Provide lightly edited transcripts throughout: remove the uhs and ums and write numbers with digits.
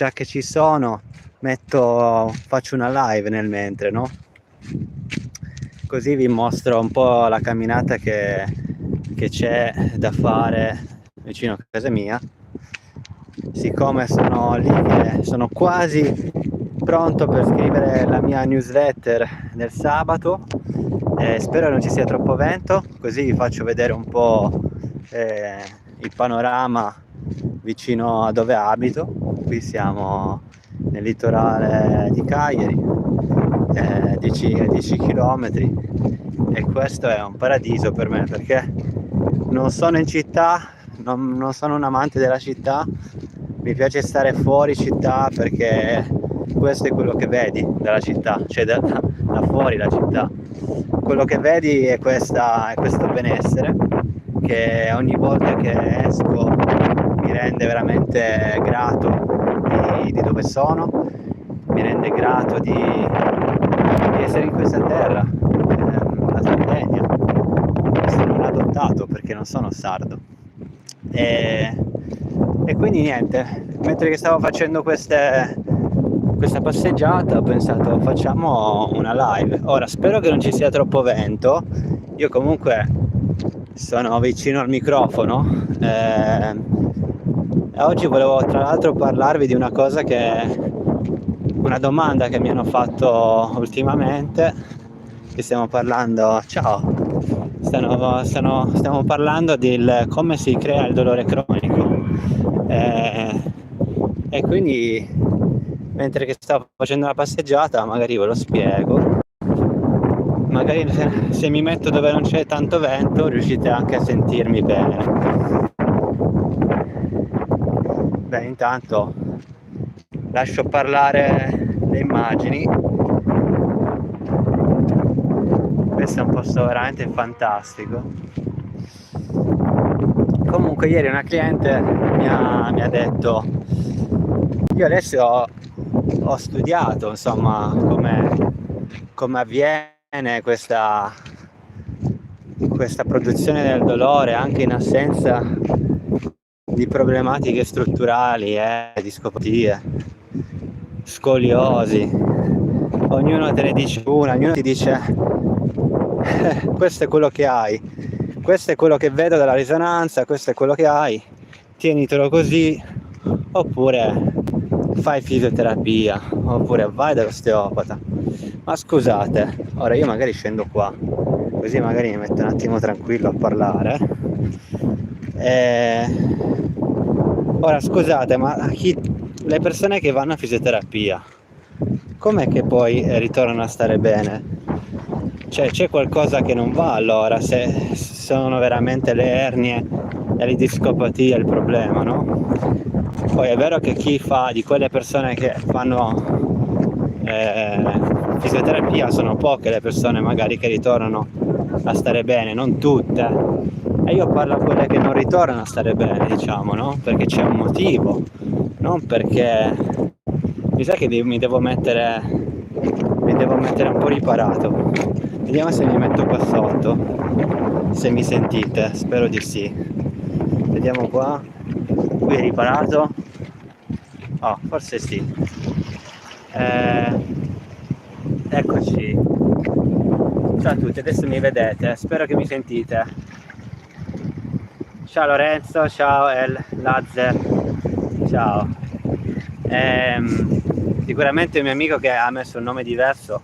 già che ci sono, faccio una live nel mentre, no? Così vi mostro un po' la camminata che c'è da fare vicino a casa mia. Siccome sono lì che sono quasi pronto per scrivere la mia newsletter del sabato, spero non ci sia troppo vento, così vi faccio vedere un po' il panorama vicino a dove abito. Qui siamo nel litorale di Cagliari, 10 km, e questo è un paradiso per me perché non sono in città, non sono un amante della città, mi piace stare fuori città perché questo è quello che vedi dalla città, cioè da fuori la città. Quello che vedi è questo benessere che ogni volta che esco mi rende veramente grato di dove sono, mi rende grato di essere in questa terra, la Sardegna. Sono un adottato perché non sono sardo. E quindi niente, mentre che stavo facendo questa passeggiata ho pensato facciamo una live. Ora spero che non ci sia troppo vento, io comunque sono vicino al microfono, e oggi volevo tra l'altro parlarvi di una domanda che mi hanno fatto ultimamente, che stiamo parlando di come si crea il dolore cronico, e quindi mentre che stavo facendo la passeggiata magari ve lo spiego, magari se mi metto dove non c'è tanto vento riuscite anche a sentirmi bene. Beh, intanto lascio parlare le immagini. Questo è un posto veramente fantastico. Comunque ieri una cliente mi ha detto, io adesso ho studiato insomma come avviene questa produzione del dolore anche in assenza di problematiche strutturali, discopatie, scoliosi. Ognuno te ne dice una, ognuno ti dice questo è quello che hai, questo è quello che vedo dalla risonanza, questo è quello che hai, tienitelo così, oppure fai fisioterapia, oppure vai dall'osteopata. Ma scusate, ora io magari scendo qua, così magari mi metto un attimo tranquillo a parlare. Ora scusate, ma le persone che vanno a fisioterapia, com'è che poi ritornano a stare bene? Cioè c'è qualcosa che non va allora, se sono veramente le ernie e le discopatie il problema, no? Poi è vero che di quelle persone che fanno fisioterapia sono poche le persone magari che ritornano a stare bene, non tutte, e io parlo a quelle che non ritornano a stare bene, diciamo, no? Perché c'è un motivo, non perché mi sa che mi devo mettere un po' riparato. Vediamo se mi metto qua sotto, se mi sentite, spero di sì. Vediamo qua, qui è riparato. Oh, forse sì. Eccoci. Ciao a tutti, adesso mi vedete, spero che mi sentite. Ciao Lorenzo, ciao Lazzer, ciao. Sicuramente un mio amico che ha messo un nome diverso,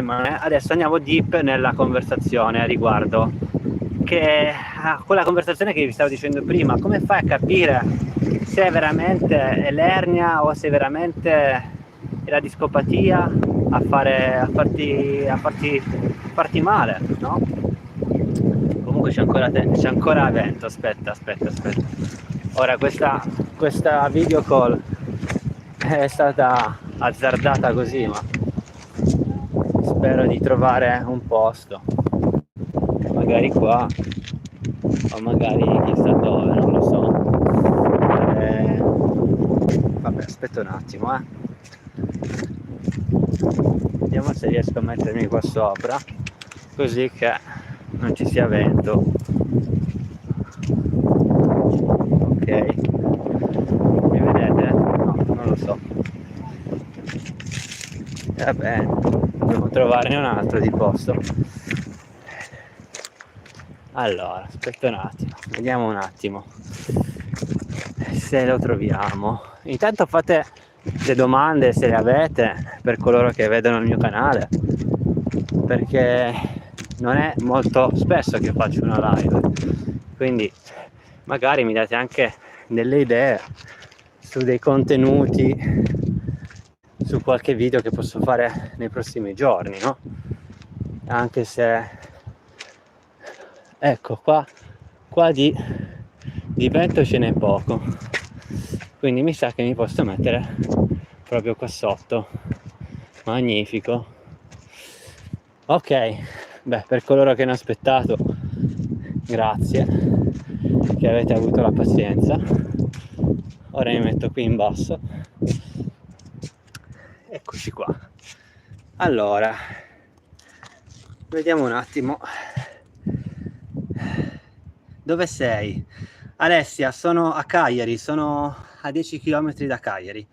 ma adesso andiamo deep nella conversazione a riguardo, che quella conversazione che vi stavo dicendo prima, come fai a capire se è veramente l'ernia o se è veramente la discopatia a farti male, no? Comunque c'è ancora vento, aspetta. Ora questa video call è stata azzardata così, ma spero di trovare un posto, magari qua o magari chissà dove, non lo so. Vabbè, aspetta un attimo, vediamo se riesco a mettermi qua sopra così che non ci sia vento. Ok, mi vedete? No, non lo so. Vabbè, devo trovarne un altro di posto. Allora, aspetta un attimo, vediamo un attimo se lo troviamo. Intanto fate le domande se le avete per coloro che vedono il mio canale, perché non è molto spesso che faccio una live, quindi magari mi date anche delle idee su dei contenuti, su qualche video che posso fare nei prossimi giorni, no? Anche se, ecco, qua di vento ce n'è poco, quindi mi sa che mi posso mettere proprio qua sotto. Magnifico. Ok, beh, per coloro che hanno aspettato, grazie che avete avuto la pazienza. Ora mi metto qui in basso. Eccoci qua. Allora, vediamo un attimo. Dove sei? Alessia, sono a Cagliari, sono a 10 km da Cagliari.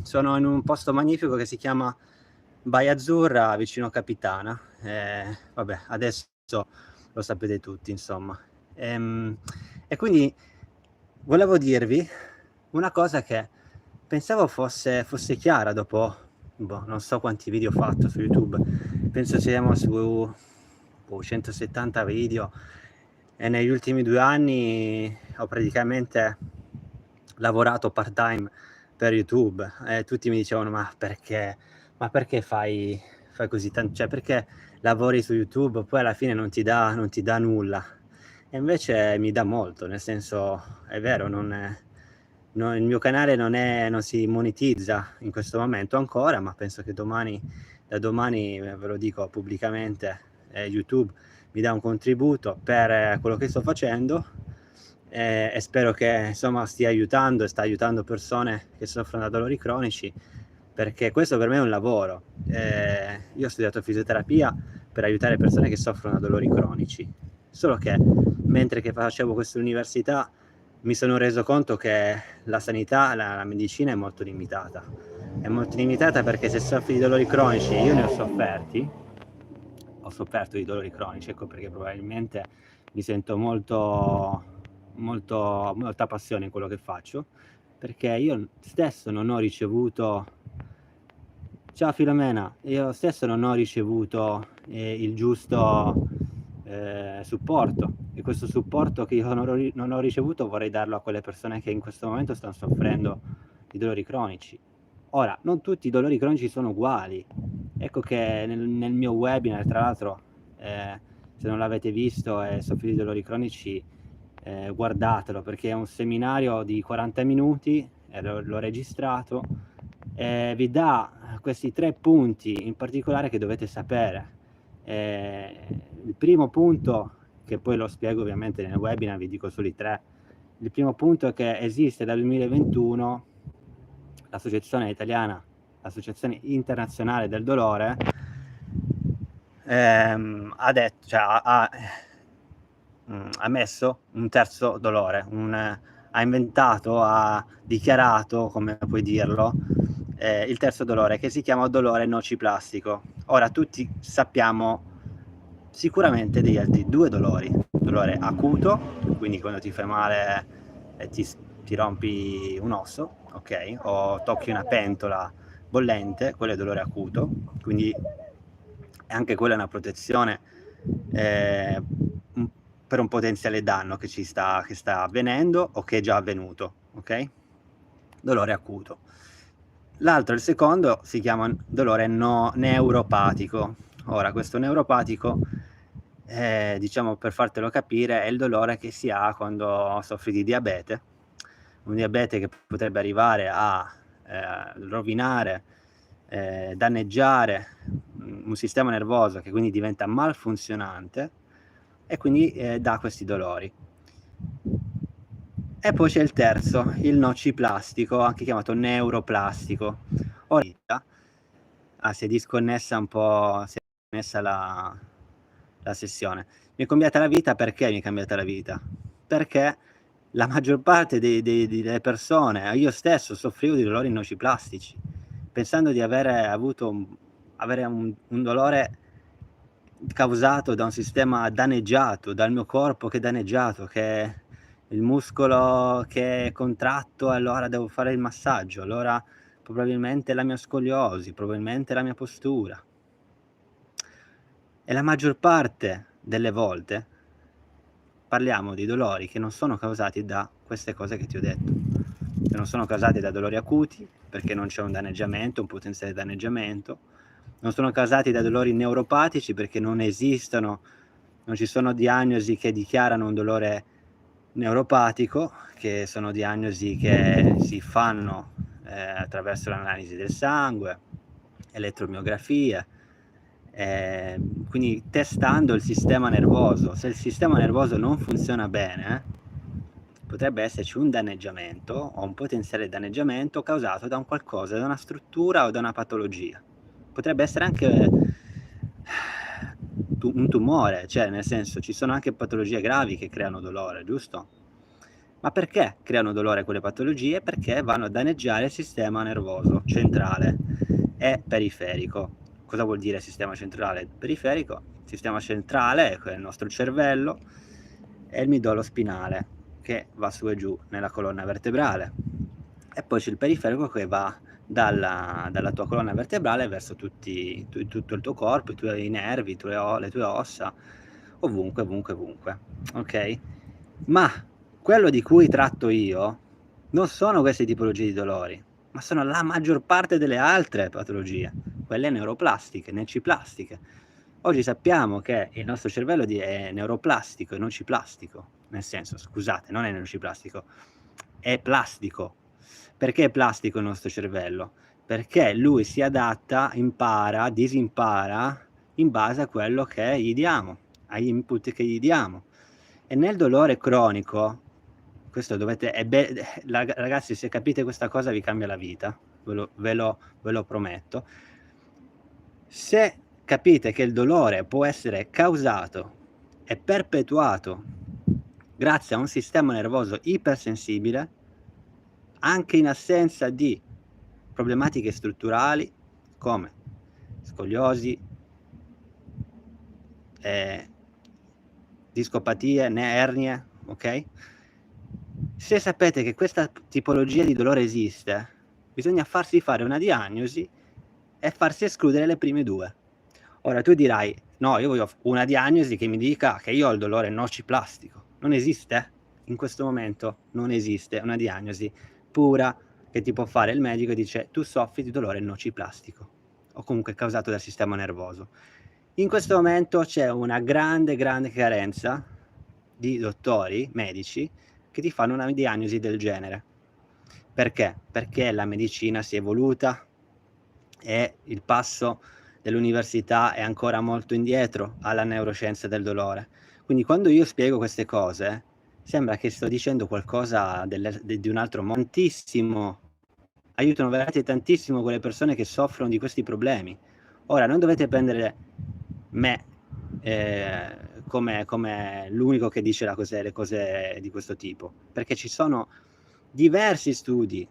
Sono in un posto magnifico che si chiama Baia Azzurra, vicino Capitana. Vabbè, adesso lo sapete tutti, insomma. E quindi volevo dirvi una cosa che pensavo fosse chiara dopo, non so quanti video ho fatto su YouTube, penso siamo su 170 video, e negli ultimi 2 anni ho praticamente lavorato part time per YouTube, e tutti mi dicevano ma perché fai così tanto, cioè perché lavori su YouTube poi alla fine non ti dà nulla. E invece mi dà molto, nel senso, è vero, il mio canale non si monetizza in questo momento ancora, ma penso che da domani, ve lo dico pubblicamente, YouTube mi dà un contributo per quello che sto facendo, e spero che insomma stia aiutando e sta aiutando persone che soffrono da dolori cronici, perché questo per me è un lavoro. Io ho studiato fisioterapia per aiutare persone che soffrono da dolori cronici, solo che mentre che facevo questa università mi sono reso conto che la sanità, la medicina è molto limitata. È molto limitata perché se soffri di dolori cronici, io ne ho sofferto di dolori cronici, ecco perché probabilmente mi sento molta passione in quello che faccio, perché io stesso non ho ricevuto, ciao Filomena, io stesso non ho ricevuto il giusto supporto, e questo supporto che io non ho ricevuto vorrei darlo a quelle persone che in questo momento stanno soffrendo di dolori cronici. Ora, non tutti i dolori cronici sono uguali. Ecco che nel mio webinar, tra l'altro, se non l'avete visto e soffrite di dolori cronici, guardatelo, perché è un seminario di 40 minuti, l'ho registrato, e vi dà questi 3 punti in particolare che dovete sapere. Il primo punto, che poi lo spiego ovviamente nel webinar, vi dico solo i 3. Il primo punto è che esiste dal 2021 l'associazione internazionale del dolore, ha detto, cioè ha messo un terzo dolore, ha dichiarato, come puoi dirlo, il terzo dolore, che si chiama dolore nociplastico. Ora tutti sappiamo sicuramente degli altri 2 dolori: dolore acuto, quindi quando ti fai male e ti rompi un osso, ok, o tocchi una pentola bollente, quello è dolore acuto, quindi anche quella è una protezione per un potenziale danno che sta avvenendo o che è già avvenuto, ok? Dolore acuto. L'altro, il secondo, si chiama dolore neuropatico. Ora, questo neuropatico, diciamo, per fartelo capire, è il dolore che si ha quando soffri di diabete, un diabete che potrebbe arrivare a rovinare, danneggiare un sistema nervoso che quindi diventa malfunzionante e quindi dà questi dolori. E poi c'è il terzo, il nociplastico, anche chiamato neuroplastico. Ora si è disconnessa un po', si è messa la sessione. Mi è cambiata la vita, perché mi è cambiata la vita? Perché la maggior parte delle persone, io stesso soffrivo di dolori nociplastici, pensando di avere un dolore causato da un sistema danneggiato, dal mio corpo che è danneggiato, che il muscolo che è contratto, allora devo fare il massaggio, allora probabilmente la mia scoliosi, probabilmente la mia postura. E la maggior parte delle volte parliamo di dolori che non sono causati da queste cose che ti ho detto, che non sono causati da dolori acuti, perché non c'è un danneggiamento, un potenziale danneggiamento, non sono causati da dolori neuropatici perché non esistono, non ci sono diagnosi che dichiarano un dolore neuropatico, che sono diagnosi che si fanno attraverso l'analisi del sangue, elettromiografie, quindi testando il sistema nervoso. Se il sistema nervoso non funziona bene, potrebbe esserci un danneggiamento o un potenziale danneggiamento causato da un qualcosa, da una struttura o da una patologia. Potrebbe essere anche un tumore, cioè nel senso ci sono anche patologie gravi che creano dolore, giusto? Ma perché creano dolore quelle patologie? Perché vanno a danneggiare il sistema nervoso centrale e periferico. Cosa vuol dire sistema centrale e periferico? Il sistema centrale è il nostro cervello e il midollo spinale che va su e giù nella colonna vertebrale, e poi c'è il periferico che va dalla tua colonna vertebrale verso tutto il tuo corpo, i tuoi nervi, le tue ossa, ovunque, ok? Ma quello di cui tratto io non sono queste tipologie di dolori, ma sono la maggior parte delle altre patologie, quelle neuroplastiche, neciplastiche. Oggi sappiamo che il nostro cervello è neuroplastico e nociplastico, nel senso, scusate, non è nociplastico, è plastico. Perché è plastico il nostro cervello? Perché lui si adatta, impara, disimpara in base a quello che gli diamo, agli input che gli diamo. E nel dolore cronico, questo dovete, ragazzi, se capite questa cosa vi cambia la vita, ve lo prometto. Se capite che il dolore può essere causato e perpetuato grazie a un sistema nervoso ipersensibile, anche in assenza di problematiche strutturali come scoliosi, discopatie, ernie, ok? Se sapete che questa tipologia di dolore esiste, bisogna farsi fare una diagnosi e farsi escludere le prime due. Ora tu dirai, no, io voglio una diagnosi che mi dica che io ho il dolore nociplastico. Non esiste? In questo momento non esiste una diagnosi pura che ti può fare il medico e dice tu soffri di dolore nociplastico o comunque causato dal sistema nervoso. In questo momento c'è una grande carenza di dottori, medici, che ti fanno una diagnosi del genere. Perché? Perché la medicina si è evoluta e il passo dell'università è ancora molto indietro alla neuroscienza del dolore. Quindi quando io spiego queste cose, sembra che sto dicendo qualcosa di un altro mondo. Tantissimo, aiutano veramente tantissimo quelle persone che soffrono di questi problemi. Ora, non dovete prendere me come l'unico che dice le cose di questo tipo, perché ci sono diversi studi.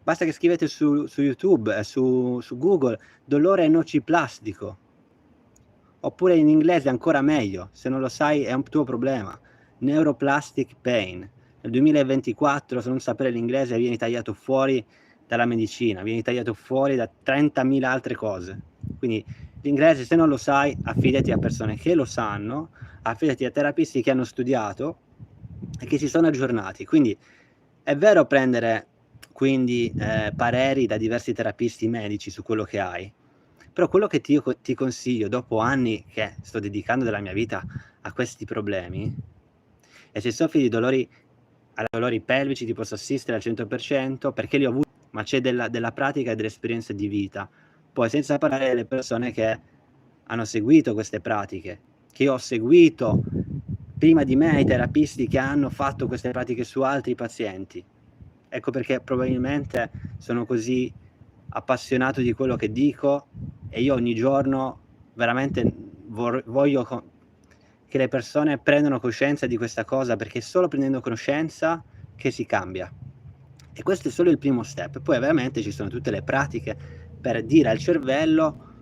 Basta che scrivete su YouTube, su Google, dolore nociplastico, oppure in inglese ancora meglio, se non lo sai è un tuo problema, neuroplastic pain. Nel 2024, se non sapere l'inglese, viene tagliato fuori dalla medicina, viene tagliato fuori da 30.000 altre cose. Quindi l'inglese, se non lo sai, affidati a persone che lo sanno, affidati a terapisti che hanno studiato e che si sono aggiornati. Quindi è vero prendere quindi pareri da diversi terapisti medici su quello che hai, però quello che ti consiglio dopo anni che sto dedicando della mia vita a questi problemi, e se soffri di dolori pelvici ti posso assistere al 100% perché li ho avuti, ma c'è della pratica e dell'esperienza di vita. Poi senza parlare delle persone che hanno seguito queste pratiche, che io ho seguito prima di me, i terapisti che hanno fatto queste pratiche su altri pazienti. Ecco perché probabilmente sono così appassionato di quello che dico e io ogni giorno veramente voglio che le persone prendano coscienza di questa cosa, perché solo prendendo coscienza che si cambia. E questo è solo il primo step. Poi veramente ci sono tutte le pratiche per dire al cervello: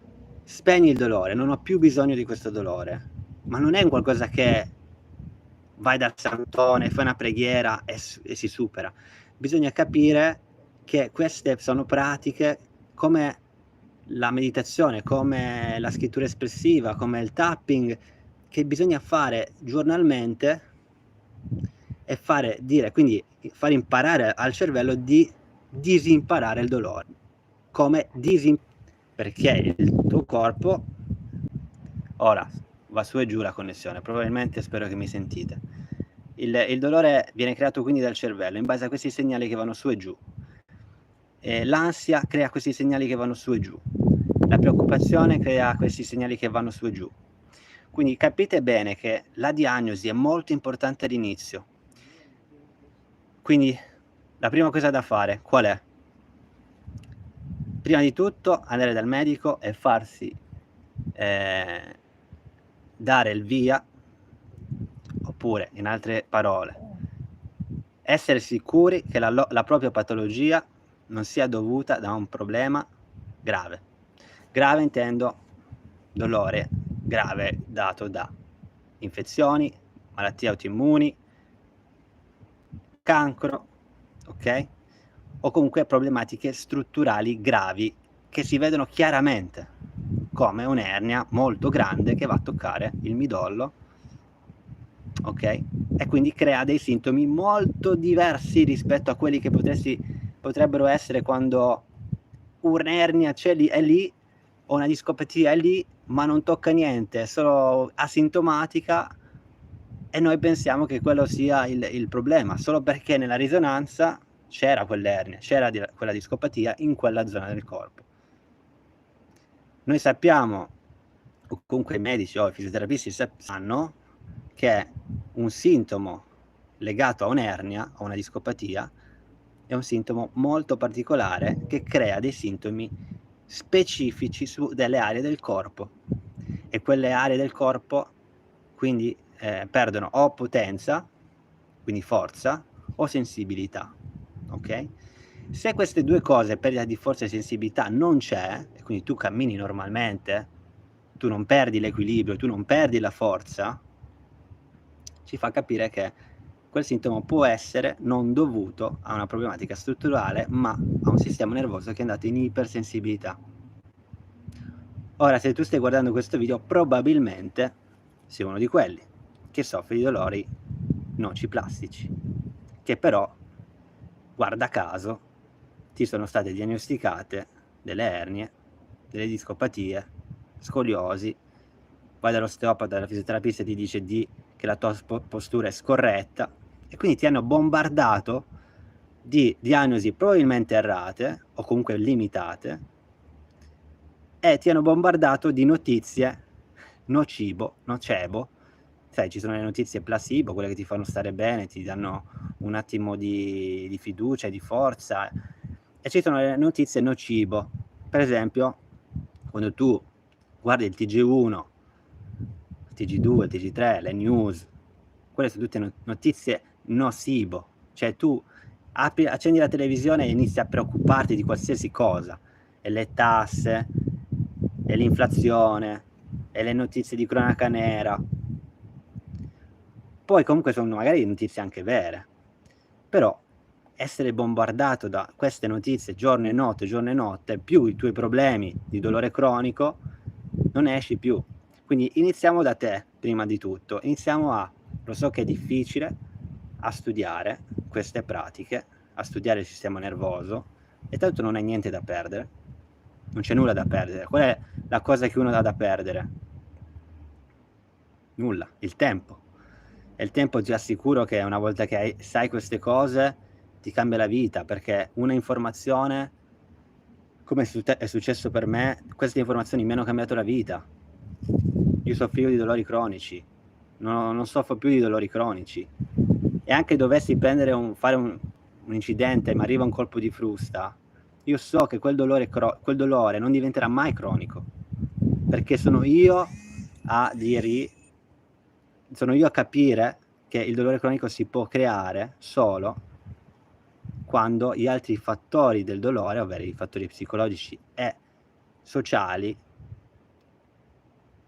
spegni il dolore, non ho più bisogno di questo dolore. Ma non è un qualcosa che vai dal santone, fai una preghiera e si supera. Bisogna capire che queste sono pratiche come la meditazione, come la scrittura espressiva, come il tapping, che bisogna fare giornalmente e quindi far imparare al cervello di disimparare il dolore. Perché il tuo corpo, ora va su e giù la connessione, probabilmente spero che mi sentite. Il dolore viene creato quindi dal cervello in base a questi segnali che vanno su e giù. L'ansia crea questi segnali che vanno su e giù. La preoccupazione crea questi segnali che vanno su e giù. Quindi capite bene che la diagnosi è molto importante all'inizio. Quindi la prima cosa da fare qual è? Prima di tutto andare dal medico e farsi dare il via, oppure in altre parole essere sicuri che la propria patologia non sia dovuta da un problema grave. Grave intendo dolore grave dato da infezioni, malattie autoimmuni, cancro, ok? O comunque problematiche strutturali gravi che si vedono chiaramente, come un'ernia molto grande che va a toccare il midollo, ok? E quindi crea dei sintomi molto diversi rispetto a quelli che potrebbero essere quando un'ernia è lì, o una discopatia è lì, ma non tocca niente, è solo asintomatica, e noi pensiamo che quello sia il problema, solo perché nella risonanza c'era quell'ernia, c'era quella discopatia in quella zona del corpo. Noi sappiamo, o comunque i medici o i fisioterapisti sanno, che un sintomo legato a un'ernia, a una discopatia, è un sintomo molto particolare che crea dei sintomi specifici su delle aree del corpo, e quelle aree del corpo quindi perdono o potenza, quindi forza, o sensibilità, ok? Se queste due cose, perdita di forza e sensibilità, non c'è, e quindi tu cammini normalmente, tu non perdi l'equilibrio, tu non perdi la forza, ci fa capire che quel sintomo può essere non dovuto a una problematica strutturale, ma a un sistema nervoso che è andato in ipersensibilità. Ora, se tu stai guardando questo video, probabilmente sei uno di quelli che soffre di dolori nociplastici, che però, guarda caso, ti sono state diagnosticate delle ernie, delle discopatie, scoliosi, vai dall'osteopata, dalla fisioterapista e ti dice che la tua postura è scorretta, e quindi ti hanno bombardato di diagnosi probabilmente errate o comunque limitate, e ti hanno bombardato di notizie nocebo, sai, ci sono le notizie placebo, quelle che ti fanno stare bene, ti danno un attimo di fiducia e di forza, e ci sono le notizie nocebo. Per esempio, quando tu guardi il TG1, il TG2, il TG3, le news, quelle sono tutte notizie nocebo, cioè tu accendi la televisione e inizi a preoccuparti di qualsiasi cosa, e le tasse, e l'inflazione, e le notizie di cronaca nera. Poi comunque sono magari notizie anche vere, però essere bombardato da queste notizie giorno e notte, più i tuoi problemi di dolore cronico, non ne esci più. Quindi iniziamo da te, prima di tutto, lo so che è difficile, a studiare queste pratiche, a studiare il sistema nervoso, e tanto non hai niente da perdere, non c'è nulla da perdere. Qual è la cosa che uno ha da perdere? Nulla, il tempo. E il tempo ti assicuro che una volta che sai queste cose ti cambia la vita, perché una informazione, come è successo per me, queste informazioni mi hanno cambiato la vita. Io soffrivo di dolori cronici, non soffro più di dolori cronici, e anche dovessi fare un incidente e mi arriva un colpo di frusta, io so che quel dolore non diventerà mai cronico, perché sono io a capire che il dolore cronico si può creare solo quando gli altri fattori del dolore, ovvero i fattori psicologici e sociali,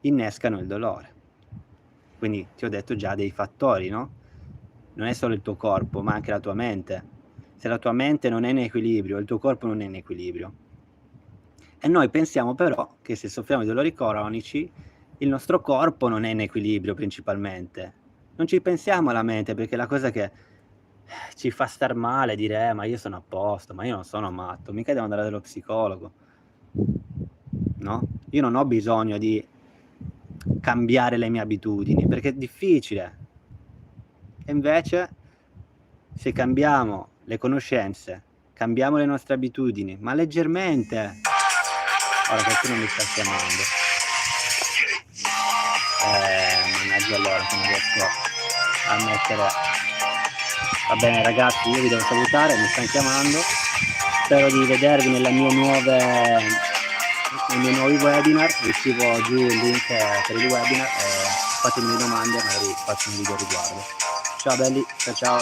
innescano il dolore. Quindi ti ho detto già dei fattori, no? Non è solo il tuo corpo, ma anche la tua mente. Se la tua mente non è in equilibrio, il tuo corpo non è in equilibrio. E noi pensiamo però che se soffriamo di dolori cronici, il nostro corpo non è in equilibrio principalmente. Non ci pensiamo alla mente, perché la cosa che ci fa star male dire: ma io sono a posto, ma io non sono matto, mica devo andare dallo psicologo." No? Io non ho bisogno di cambiare le mie abitudini, perché è difficile. E invece, se cambiamo le conoscenze, cambiamo le nostre abitudini, ma leggermente. Ora qualcuno mi sta chiamando. Mannaggia allora che non riesco a mettere. Va bene ragazzi, io vi devo salutare, mi stanno chiamando. Spero di vedervi nei miei nuovi webinar. Vi scrivo giù il link per il webinar e fatemi le domande, magari faccio un video a riguardo. Ciao belli, ciao ciao.